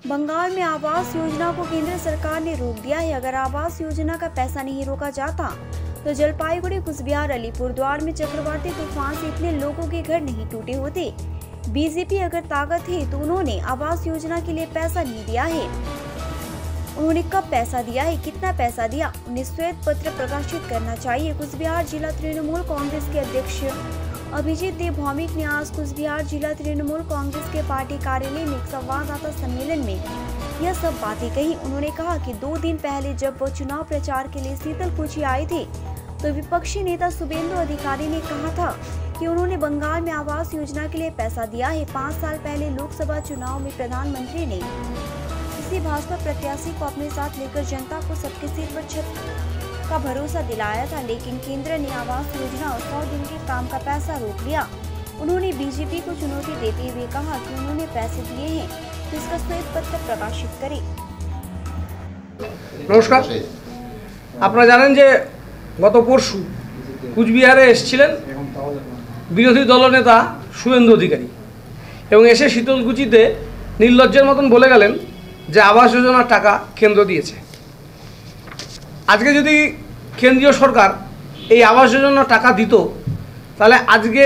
बंगाल में आवास योजना को केंद्र सरकार ने रोक दिया है। अगर आवास योजना का पैसा नहीं रोका जाता तो जलपाईगुड़ी, कुचबिहार, अलीपुरद्वार में चक्रवाती तूफान से इतने लोगों के घर नहीं टूटे होते। बीजेपी अगर ताकत है तो उन्होंने आवास योजना के लिए पैसा नहीं दिया है। उन्होंने कब पैसा दिया है, कितना पैसा दिया, उन्हें श्वेत पत्र प्रकाशित करना चाहिए। कुचबिहार जिला तृणमूल कांग्रेस के अध्यक्ष अभिजीत देव भौमिक ने आज कुचबिहार जिला तृणमूल कांग्रेस के पार्टी कार्यालय में एक संवाददाता सम्मेलन में यह सब बातें कही। उन्होंने कहा कि 2 दिन पहले जब वो चुनाव प्रचार के लिए शीतलकुची आए थे तो विपक्षी नेता शुभेंदु अधिकारी ने कहा था कि उन्होंने बंगाल में आवास योजना के लिए पैसा दिया है। 5 साल पहले लोकसभा चुनाव में प्रधानमंत्री ने किसी भाजपा प्रत्याशी को अपने साथ लेकर जनता को सबके सिर पर छत का भरोसा दिलाया था, लेकिन केंद्र ने आवास योजना और 100 दिन के काम का पैसा रोक लिया। उन्होंने बीजेपी को चुनौती देते हुए कहा कि उन्होंने पैसे दिए हैं तो इसका श्वेत पत्र प्रकाशित करे। नमस्कार, আপনারা জানেন যে গত পরশু কুচবিহারে এসেছিলেন বিরোধী দলনেতা শুভেন্দু অধিকারী এবং এসে শীতলকুচিতে নির্লজ্জের মতন বলে গেলেন যে আবাস যোজনার টাকা কেন্দ্র দিয়েছে। আজকে যদি কেন্দ্রীয় সরকার এই আবাস যোজনার টাকা দিত তাহলে আজকে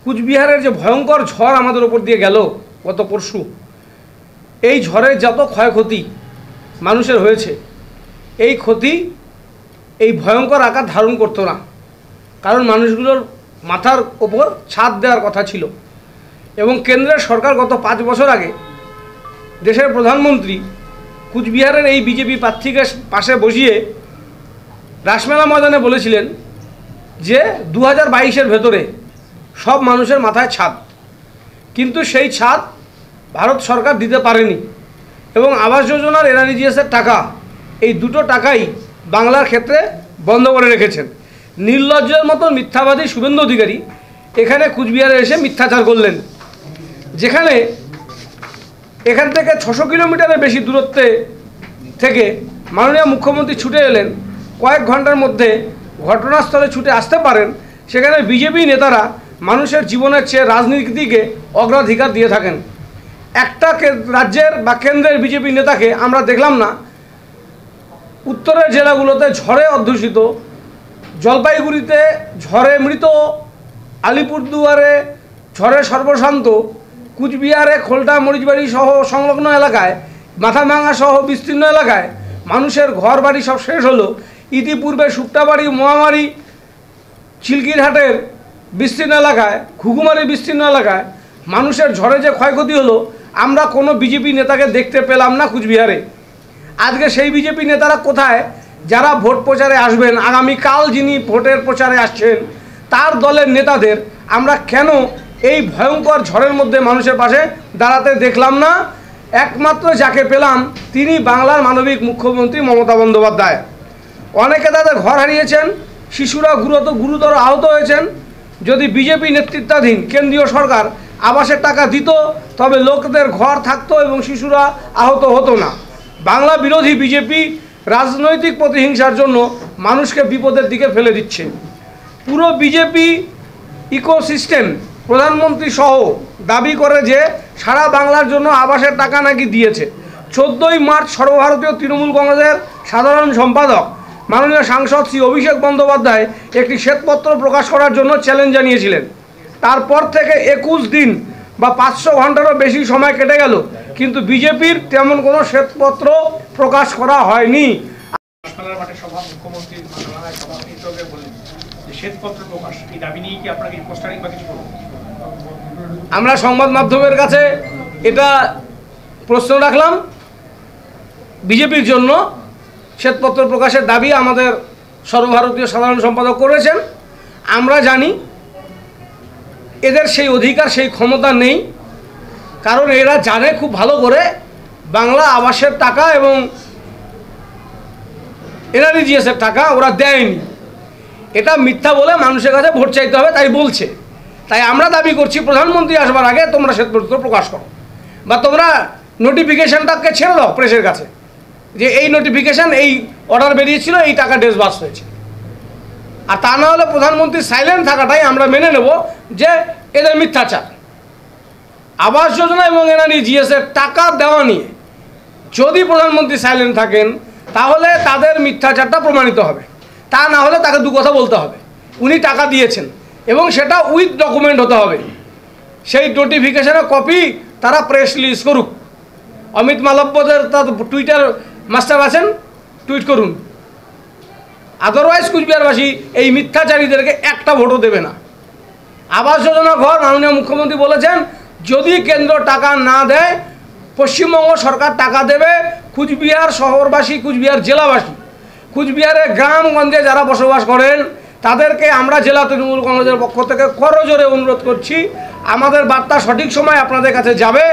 কুচবিহারের যে ভয়ঙ্কর ঝড় আমাদের উপর দিয়ে গেল গত পরশু, এই ঝড়ের যত ক্ষয়ক্ষতি মানুষের হয়েছে, এই ক্ষতি এই ভয়ঙ্কর আকার ধারণ করতো না, কারণ মানুষগুলোর মাথার ওপর ছাদ দেওয়ার কথা ছিল। এবং কেন্দ্রের সরকার গত 5 বছর আগে দেশের প্রধানমন্ত্রী কুচবিহারের এই বিজেপি প্রার্থীকে পাশে বসিয়ে রাসমেলা ময়দানে বলেছিলেন যে 2022-এর ভেতরে সব মানুষের মাথায় ছাদ, কিন্তু সেই ছাদ ভারত সরকার দিতে পারেনি এবং আবাস যোজনার এনআরজিএসের টাকা, এই দুটো টাকাই বাংলার ক্ষেত্রে বন্ধ করে রেখেছেন। নির্লজ্জের মতো মিথ্যাবাদী শুভেন্দু অধিকারী এখানে কুচবিহারে এসে মিথ্যাচার করলেন, যেখানে এখান থেকে 600 কিলোমিটারের বেশি দূরত্বে থেকে মাননীয় মুখ্যমন্ত্রী ছুটে এলেন, কয়েক ঘন্টার মধ্যে ঘটনাস্থলে ছুটে আসতে পারেন। সেখানে বিজেপি নেতারা মানুষের জীবনের চেয়ে রাজনীতিকে অগ্রাধিকার দিয়ে থাকেন। একটা রাজ্যের বা কেন্দ্রের বিজেপি নেতাকে আমরা দেখলাম না উত্তরের জেলাগুলোতে ঝড়ে অধ্যুষিত, জলপাইগুড়িতে ঝড়ে মৃত, আলিপুরদুয়ারে ঝড়ে সর্বশান্ত, কুচবিহারে খোলটা মরিচবাড়ি সহ সংলগ্ন এলাকায়, মাথাভাঙা সহ বিস্তীর্ণ এলাকায় মানুষের ঘর বাড়ি সব শেষ হলো। ইতিপূর্বে শুক্তাবাড়ি, মোয়ামারি, চিলকিরহাটের বিস্তীর্ণ এলাকায়, ঘুঘুমারি বিস্তীর্ণ এলাকায় মানুষের ঝড়ে যে ক্ষয়ক্ষতি হলো, আমরা কোনো বিজেপি নেতাকে দেখতে পেলাম না কুচবিহারে। আজকে সেই বিজেপি নেতারা কোথায়, যারা ভোট প্রচারে আসবেন, আগামীকাল যিনি ভোটের প্রচারে আসছেন তার দলের নেতাদের আমরা কেন এই ভয়ঙ্কর ঝড়ের মধ্যে মানুষের পাশে দাঁড়াতে দেখলাম না? একমাত্র যাকে পেলাম তিনি বাংলার মানবিক মুখ্যমন্ত্রী মমতা বন্দ্যোপাধ্যায়। অনেকে তাদের ঘর হারিয়েছেন, শিশুরা গুরুতর আহত হয়েছেন। যদি বিজেপি নেতৃত্বাধীন কেন্দ্রীয় সরকার আবাসের টাকা দিত তবে লোকদের ঘর থাকতো এবং শিশুরা আহত হতো না। বাংলা বিরোধী বিজেপি রাজনৈতিক প্রতিহিংসার জন্য মানুষকে বিপদের দিকে ফেলে দিচ্ছে। পুরো বিজেপি ইকোসিস্টেম প্রধানমন্ত্রী সহ দাবি করে যে সারা বাংলার জন্য আবাসের টাকা নাকি দিয়েছে। 14ই মার্চ সর্বভারতীয় তৃণমূল কংগ্রেসের সাধারণ সম্পাদক মাননীয় সাংসদ শ্রী অভিষেক বন্দ্যোপাধ্যায় একটি শ্বেতপত্র প্রকাশ করার জন্য চ্যালেঞ্জ জানিয়েছিলেন। তারপর থেকে 21 দিন বা 500 ঘন্টারও বেশি সময় কেটে গেল, কিন্তু বিজেপির তেমন কোনো শ্বেতপত্র প্রকাশ করা হয়নি। আমরা সংবাদ মাধ্যমের কাছে এটা প্রশ্ন রাখলাম। বিজেপির জন্য শ্বেতপত্র প্রকাশের দাবি আমাদের সর্বভারতীয় সাধারণ সম্পাদক করেছেন। আমরা জানি এদের সেই অধিকার, সেই ক্ষমতা নেই, কারণ এরা জানে খুব ভালো করে বাংলা আবাসের টাকা এবং এনআরজিএসের টাকা ওরা দেয়নি। এটা মিথ্যা বলে মানুষের কাছে ভোট চাইতে হবে তাই বলছে। তাই আমরা দাবি করছি প্রধানমন্ত্রী আসবার আগে তোমরা শ্বেতপত্র প্রকাশ করো, বা তোমরা নোটিফিকেশনটাকে ছেড়ে দাও প্রেসের কাছে যে এই নোটিফিকেশন, এই অর্ডার বেরিয়েছিল, এই টাকা ডিসবার্স হয়েছে। আর তা না হলে প্রধানমন্ত্রী সাইলেন্ট থাকাটাই আমরা মেনে নেব যে এদের মিথ্যাচার। আবাস যোজনা এবং এনআরই জিএসের টাকা দেওয়া নিয়ে যদি প্রধানমন্ত্রী সাইলেন্ট থাকেন তাহলে তাদের মিথ্যাচারটা প্রমাণিত হবে, তা না হলে তাকে দু কথা বলতে হবে উনি টাকা দিয়েছেন এবং সেটা উইথ ডকুমেন্ট হতে হবে। সেই নোটিফিকেশনের কপি তারা প্রেস রিলিজ করুক। অমিত মালব্যদের তার টুইটার মাস্টার আছেন, টুইট করুন। আদারওয়াইজ কুচবিহারবাসী এই মিথ্যাচারীদেরকে একটা ভোটও দেবে না। আবাস যোজনা ঘর মাননীয় মুখ্যমন্ত্রী বলেছেন যদি কেন্দ্র টাকা না দেয় পশ্চিমবঙ্গ সরকার টাকা দেবে। কুচবিহার শহরবাসী, কুচবিহার জেলাবাসী, কুচবিহারের গ্রামগঞ্জে যারা বসবাস করেন তাদেরকে আমরা জেলা তৃণমূল কংগ্রেসের পক্ষ থেকে করজোরে অনুরোধ করছি, আমাদের বার্তা সঠিক সময় আপনাদের কাছে যাবে।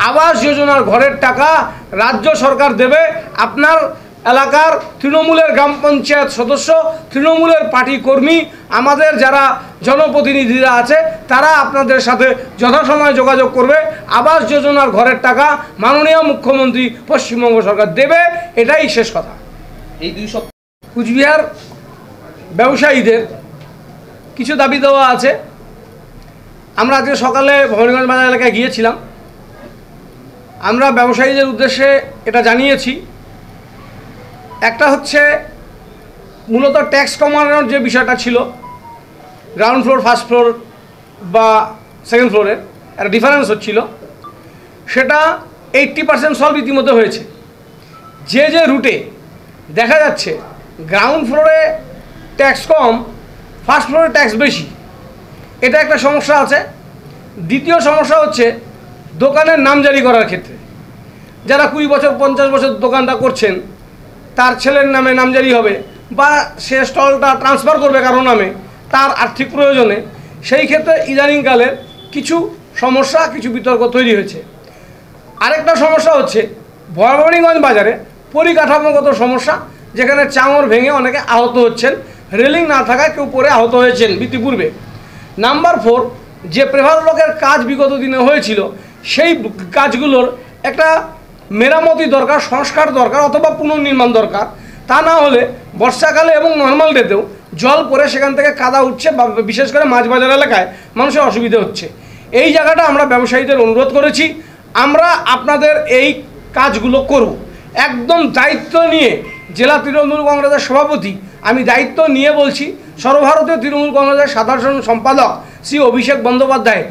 আবাস যোজনার ঘরের টাকা রাজ্য সরকার দেবে। আপনার এলাকার তৃণমূলের গ্রাম পঞ্চায়েত সদস্য, তৃণমূলের পার্টি কর্মী, আমাদের যারা জনপ্রতিনিধিরা আছে তারা আপনাদের সাথে যথাসময়ে যোগাযোগ করবে। আবাস যোজনার ঘরের টাকা মাননীয় মুখ্যমন্ত্রী পশ্চিমবঙ্গ সরকার দেবে, এটাই শেষ কথা। এই 2 সপ্তাহ কুচবিহার ব্যবসায়ীদের কিছু দাবি দেওয়া আছে। আমরা আজকে সকালে ভবানীগঞ্জ বাজার এলাকায় গিয়েছিলাম। আমরা ব্যবসায়ীদের উদ্দেশ্যে এটা জানিয়েছি। একটা হচ্ছে মূলত ট্যাক্স কমানোর যে বিষয়টা ছিল, গ্রাউন্ড ফ্লোর ফার্স্ট ফ্লোর বা সেকেন্ড ফ্লোরের একটা ডিফারেন্স হচ্ছিল, সেটা 80% সলভ ইতিমধ্যে হয়েছে। যে যে রুটে দেখা যাচ্ছে গ্রাউন্ড ফ্লোরে ট্যাক্স কম, ফার্স্ট ফ্লোরে ট্যাক্স বেশি, এটা একটা সমস্যা আছে। দ্বিতীয় সমস্যা হচ্ছে দোকানের নামজারি করার ক্ষেত্রে। যারা 20 বছর 50 বছর দোকানটা করছেন তার ছেলের নামে নামজারি হবে বা সে স্টলটা ট্রান্সফার করবে কারো নামে তার আর্থিক প্রয়োজনে, সেই ক্ষেত্রে ইদানিংকালের কিছু সমস্যা, কিছু বিতর্ক তৈরি হয়েছে। আরেকটা সমস্যা হচ্ছে ভবানীগঞ্জ বাজারে পরিকাঠামোগত সমস্যা, যেখানে চাঙড় ভেঙে অনেকে আহত হচ্ছেন, রেলিং না থাকায় কেউ পরে আহত হয়েছেন ইতিপূর্বে। নাম্বার 4, যে প্রেভার ব্লকের কাজ বিগত দিনে হয়েছিল সেই কাজগুলোর একটা মেরামতি দরকার, সংস্কার দরকার অথবা পুনর্নির্মাণ দরকার। তা না হলে বর্ষাকালে এবং নর্মাল ডেতেও জল পড়ে সেখান থেকে কাদা উঠছে, বা বিশেষ করে মাছ বাজার এলাকায় মানুষের অসুবিধা হচ্ছে। এই জায়গাটা আমরা ব্যবসায়ীদের অনুরোধ করেছি, আমরা আপনাদের এই কাজগুলো করব। একদম দায়িত্ব নিয়ে জেলা তৃণমূল কংগ্রেসের সভাপতি আমি দায়িত্ব নিয়ে বলছি, সর্বভারতীয় তৃণমূল কংগ্রেসের সাধারণ সম্পাদক শ্রী অভিষেক বন্দ্যোপাধ্যায়